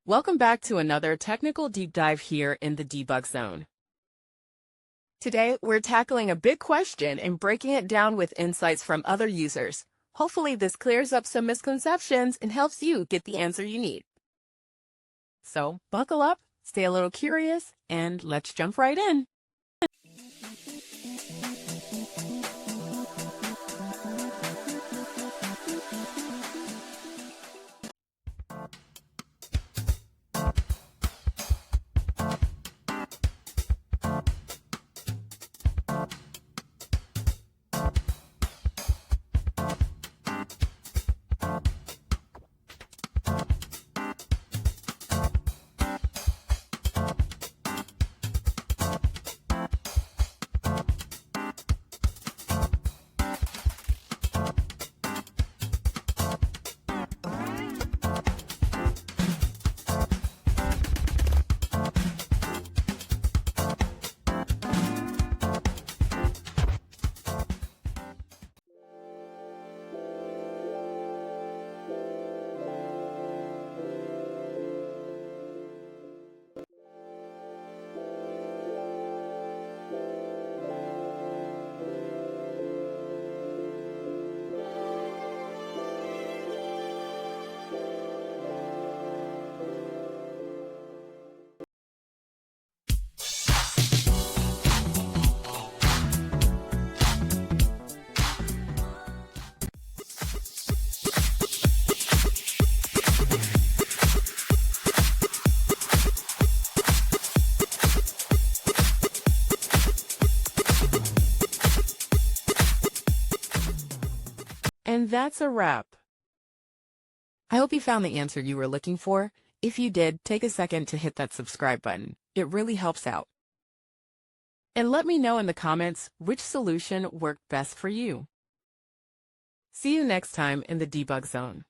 Welcome back to another technical deep dive here in the debug zone. Today, we're tackling a big question and breaking it down with insights from other users. Hopefully, this clears up some misconceptions and helps you get the answer you need. So, buckle up, stay a little curious, and let's jump right in. And that's a wrap. I hope you found the answer you were looking for. If you did, take a second to hit that subscribe button. It really helps out. And let me know in the comments which solution worked best for you. See you next time in the debug zone.